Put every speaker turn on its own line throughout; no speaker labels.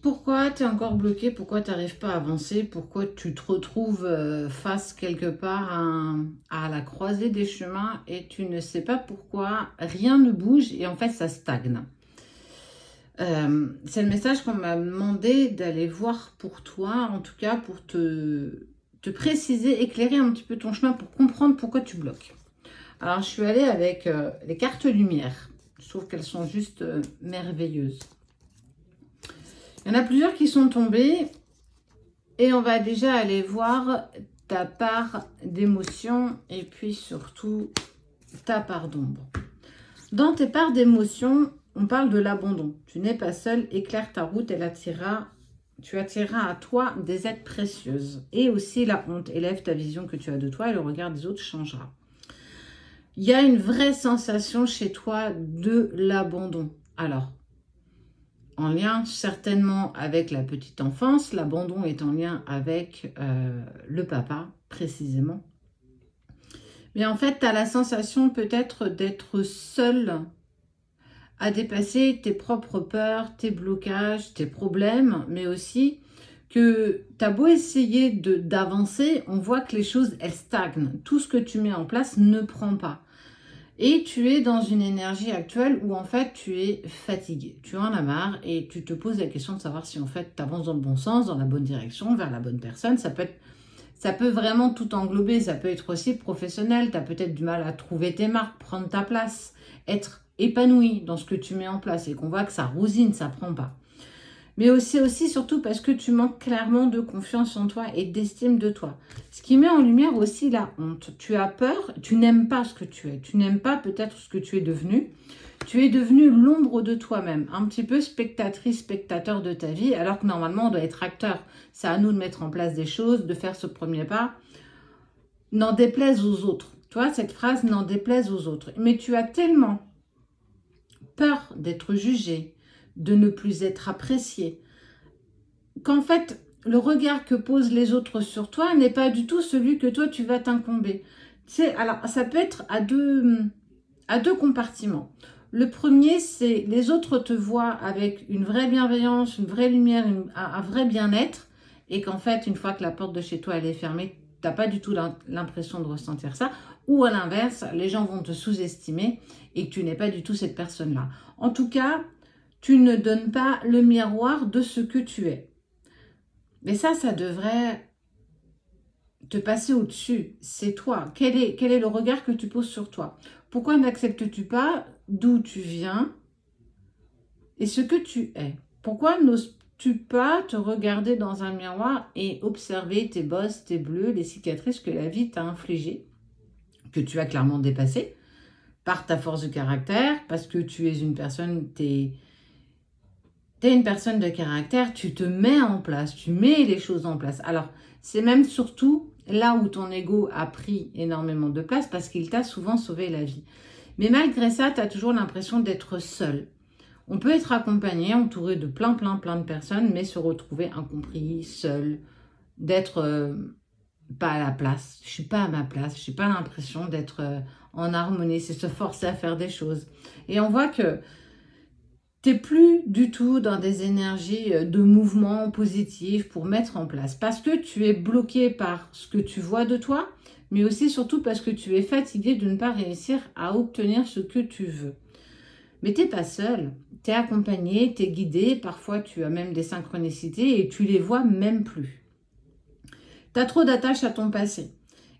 Pourquoi tu es encore bloqué? Pourquoi tu n'arrives pas à avancer? Pourquoi tu te retrouves face quelque part à la croisée des chemins et tu ne sais pas pourquoi rien ne bouge et en fait ça stagne? C'est le message qu'on m'a demandé d'aller voir pour toi, en tout cas pour te préciser, éclairer un petit peu ton chemin pour comprendre pourquoi tu bloques. Alors je suis allée avec les cartes lumière. Je trouve qu'elles sont juste merveilleuses. Il y en a plusieurs qui sont tombées et on va déjà aller voir ta part d'émotion et puis surtout ta part d'ombre. Dans tes parts d'émotion, on parle de l'abandon. Tu n'es pas seul, éclaire ta route, tu attireras à toi des aides précieuses. Et aussi la honte, élève ta vision que tu as de toi et le regard des autres changera. Il y a une vraie sensation chez toi de l'abandon. Alors, en lien certainement avec la petite enfance, l'abandon est en lien avec le papa précisément. Mais en fait, tu as la sensation peut-être d'être seul à dépasser tes propres peurs, tes blocages, tes problèmes, mais aussi que tu as beau essayer d'avancer, on voit que les choses, elles stagnent. Tout ce que tu mets en place ne prend pas. Et tu es dans une énergie actuelle où en fait tu es fatigué, tu en as marre et tu te poses la question de savoir si en fait tu avances dans le bon sens, dans la bonne direction, vers la bonne personne. Ça peut vraiment tout englober, ça peut être aussi professionnel, tu as peut-être du mal à trouver tes marques, prendre ta place, être épanoui dans ce que tu mets en place et qu'on voit que ça rousine, ça prend pas. Mais aussi surtout parce que tu manques clairement de confiance en toi et d'estime de toi. Ce qui met en lumière aussi la honte. Tu as peur, tu n'aimes pas ce que tu es. Tu n'aimes pas peut-être ce que tu es devenu. Tu es devenu l'ombre de toi-même, un petit peu spectatrice, spectateur de ta vie, alors que normalement on doit être acteur. C'est à nous de mettre en place des choses, de faire ce premier pas. N'en déplaise aux autres. Tu vois, cette phrase, n'en déplaise aux autres. Mais tu as tellement peur d'être jugé, de ne plus être apprécié, qu'en fait, le regard que posent les autres sur toi n'est pas du tout celui que toi, tu vas t'incomber. Alors, ça peut être à deux compartiments. Le premier, c'est les autres te voient avec une vraie bienveillance, une vraie lumière, un vrai bien-être, et qu'en fait, une fois que la porte de chez toi elle est fermée, tu n'as pas du tout l'impression de ressentir ça. Ou à l'inverse, les gens vont te sous-estimer et que tu n'es pas du tout cette personne-là. En tout cas, tu ne donnes pas le miroir de ce que tu es. Mais ça devrait te passer au-dessus. C'est toi. Quel est le regard que tu poses sur toi? Pourquoi n'acceptes-tu pas d'où tu viens et ce que tu es? Pourquoi n'oses-tu pas te regarder dans un miroir et observer tes bosses, tes bleus, les cicatrices que la vie t'a infligées, que tu as clairement dépassées par ta force de caractère, parce que tu es une personne, t'es une personne de caractère, tu te mets en place, tu mets les choses en place. Alors, c'est même surtout là où ton ego a pris énormément de place parce qu'il t'a souvent sauvé la vie. Mais malgré ça, tu as toujours l'impression d'être seul. On peut être accompagné, entouré de plein de personnes, mais se retrouver incompris, seul, d'être pas à la place. Je suis pas à ma place, je n'ai pas l'impression d'être en harmonie, c'est se forcer à faire des choses. Et on voit que tu n'es plus du tout dans des énergies de mouvement positif pour mettre en place. Parce que tu es bloqué par ce que tu vois de toi, mais aussi surtout parce que tu es fatigué de ne pas réussir à obtenir ce que tu veux. Mais tu n'es pas seul. Tu es accompagné, tu es guidé. Parfois, tu as même des synchronicités et tu les vois même plus. Tu as trop d'attaches à ton passé.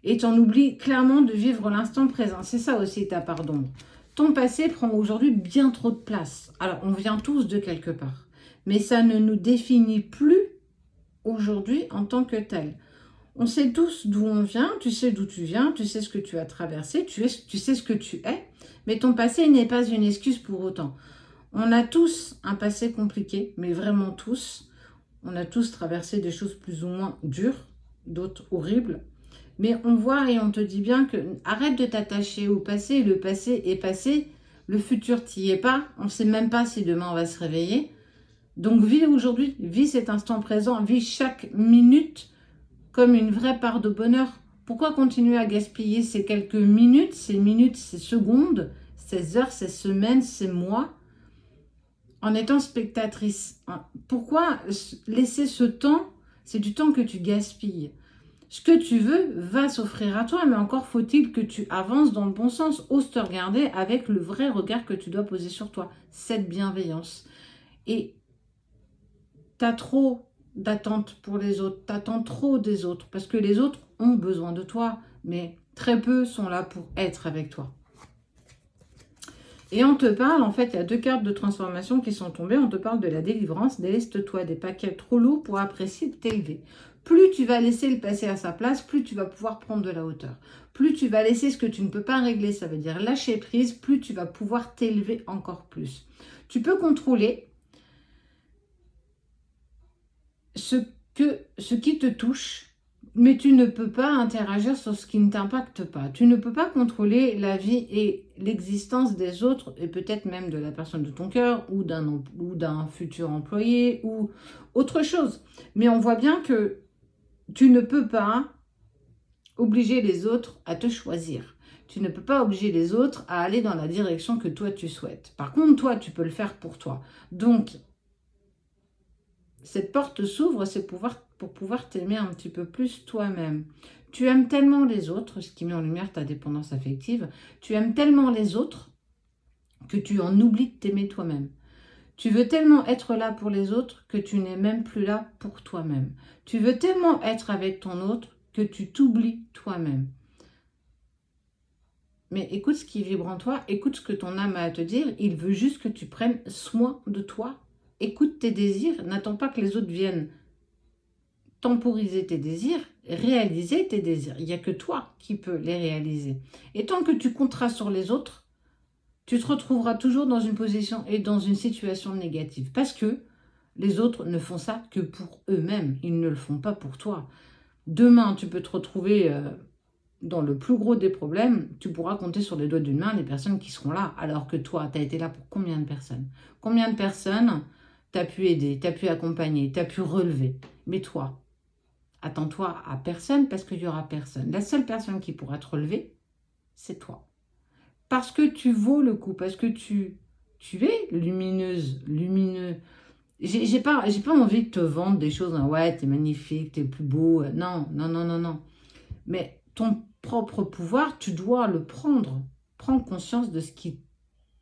Et tu en oublies clairement de vivre l'instant présent. C'est ça aussi ta part d'ombre. Ton passé prend aujourd'hui bien trop de place. Alors, on vient tous de quelque part. Mais ça ne nous définit plus aujourd'hui en tant que tel. On sait tous d'où on vient, tu sais d'où tu viens, tu sais ce que tu as traversé, tu sais ce que tu es. Mais ton passé n'est pas une excuse pour autant. On a tous un passé compliqué, mais vraiment tous. On a tous traversé des choses plus ou moins dures, d'autres horribles. Mais on voit et on te dit bien que arrête de t'attacher au passé. Le passé est passé. Le futur, t'y est pas. On ne sait même pas si demain on va se réveiller. Donc vis aujourd'hui, vis cet instant présent, vis chaque minute comme une vraie part de bonheur. Pourquoi continuer à gaspiller ces quelques minutes, ces secondes, ces heures, ces semaines, ces mois en étant spectatrice. Pourquoi laisser ce temps? C'est du temps que tu gaspilles. Ce que tu veux va s'offrir à toi, mais encore faut-il que tu avances dans le bon sens. Ose te regarder avec le vrai regard que tu dois poser sur toi, cette bienveillance. Et tu as trop d'attentes pour les autres, tu attends trop des autres, parce que les autres ont besoin de toi, mais très peu sont là pour être avec toi. Et on te parle, en fait, il y a 2 cartes de transformation qui sont tombées. On te parle de la délivrance. Déleste-toi des paquets trop lourds pour apprécier t'élever. Plus tu vas laisser le passé à sa place, plus tu vas pouvoir prendre de la hauteur. Plus tu vas laisser ce que tu ne peux pas régler, ça veut dire lâcher prise, plus tu vas pouvoir t'élever encore plus. Tu peux contrôler ce qui te touche, mais tu ne peux pas interagir sur ce qui ne t'impacte pas. Tu ne peux pas contrôler la vie et l'existence des autres, et peut-être même de la personne de ton cœur, ou d'un futur employé, ou autre chose. Mais on voit bien que tu ne peux pas obliger les autres à te choisir. Tu ne peux pas obliger les autres à aller dans la direction que toi tu souhaites. Par contre, toi, tu peux le faire pour toi. Donc, cette porte s'ouvre, c'est pour pouvoir t'aimer un petit peu plus toi-même. Tu aimes tellement les autres, ce qui met en lumière ta dépendance affective, tu aimes tellement les autres que tu en oublies de t'aimer toi-même. Tu veux tellement être là pour les autres que tu n'es même plus là pour toi-même. Tu veux tellement être avec ton autre que tu t'oublies toi-même. Mais écoute ce qui vibre en toi, écoute ce que ton âme a à te dire. Il veut juste que tu prennes soin de toi. Écoute tes désirs, n'attends pas que les autres viennent temporiser tes désirs, réaliser tes désirs. Il n'y a que toi qui peux les réaliser. Et tant que tu compteras sur les autres, tu te retrouveras toujours dans une position et dans une situation négative. Parce que les autres ne font ça que pour eux-mêmes. Ils ne le font pas pour toi. Demain, tu peux te retrouver dans le plus gros des problèmes. Tu pourras compter sur les doigts d'une main les personnes qui seront là. Alors que toi, tu as été là pour combien de personnes? Combien de personnes t'as pu aider, t'as pu accompagner, t'as pu relever? Mais toi, attends-toi à personne parce qu'il n'y aura personne. La seule personne qui pourra te relever, c'est toi. Parce que tu vaux le coup, parce que tu es lumineuse, lumineux. J'ai pas envie de te vendre des choses, hein. Ouais, t'es magnifique, t'es plus beau. Non, non, non, non, non. Mais ton propre pouvoir, tu dois le prendre. Prends conscience de ce qui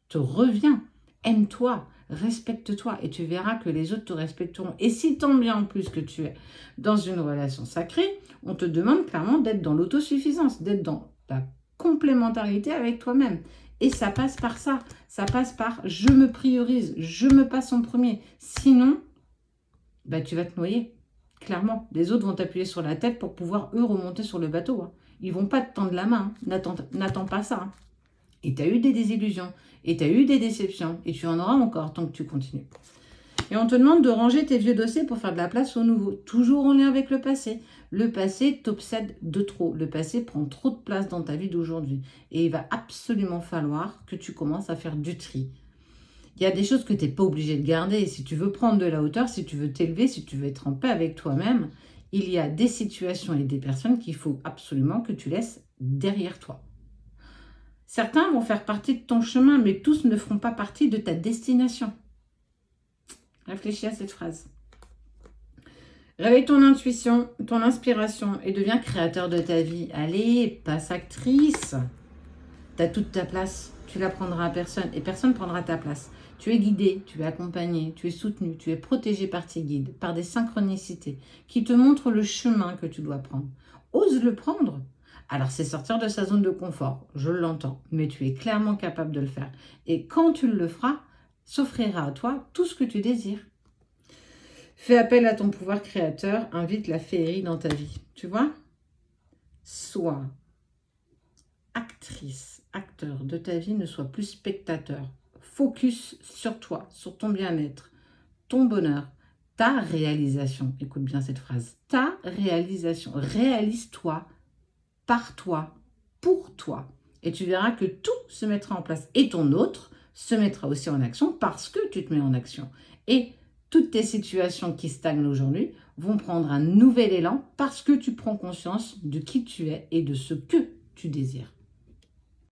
te revient. Aime-toi, respecte-toi et tu verras que les autres te respecteront. Et si tant bien en plus que tu es dans une relation sacrée, on te demande clairement d'être dans l'autosuffisance, d'être dans ta complémentarité avec toi-même. Et ça passe par ça. Ça passe par je me priorise, je me passe en premier. Sinon, bah, tu vas te noyer. Clairement, les autres vont t'appuyer sur la tête pour pouvoir, eux, remonter sur le bateau. Hein. Ils vont pas te tendre la main. Hein. N'attends pas ça. Hein. Et tu as eu des désillusions. Et tu as eu des déceptions. Et tu en auras encore tant que tu continues. Et on te demande de ranger tes vieux dossiers pour faire de la place au nouveau. Toujours en lien avec le passé. Le passé t'obsède de trop. Le passé prend trop de place dans ta vie d'aujourd'hui. Et il va absolument falloir que tu commences à faire du tri. Il y a des choses que tu n'es pas obligé de garder. Et si tu veux prendre de la hauteur, si tu veux t'élever, si tu veux être en paix avec toi-même, il y a des situations et des personnes qu'il faut absolument que tu laisses derrière toi. Certains vont faire partie de ton chemin, mais tous ne feront pas partie de ta destination. Réfléchis à cette phrase. Réveille ton intuition, ton inspiration et deviens créateur de ta vie. Allez, passe actrice. Tu as toute ta place. Tu la prendras à personne et personne ne prendra ta place. Tu es guidé, tu es accompagné, tu es soutenu, tu es protégé par tes guides, par des synchronicités qui te montrent le chemin que tu dois prendre. Ose le prendre. Alors, c'est sortir de sa zone de confort, je l'entends, mais tu es clairement capable de le faire. Et quand tu le feras, s'offrira à toi tout ce que tu désires. Fais appel à ton pouvoir créateur, invite la féerie dans ta vie. Tu vois? Sois actrice, acteur de ta vie, ne sois plus spectateur. Focus sur toi, sur ton bien-être, ton bonheur, ta réalisation. Écoute bien cette phrase. Ta réalisation. Réalise-toi par toi, pour toi. Et tu verras que tout se mettra en place. Et ton autre se mettra aussi en action parce que tu te mets en action. Et toutes tes situations qui stagnent aujourd'hui vont prendre un nouvel élan parce que tu prends conscience de qui tu es et de ce que tu désires.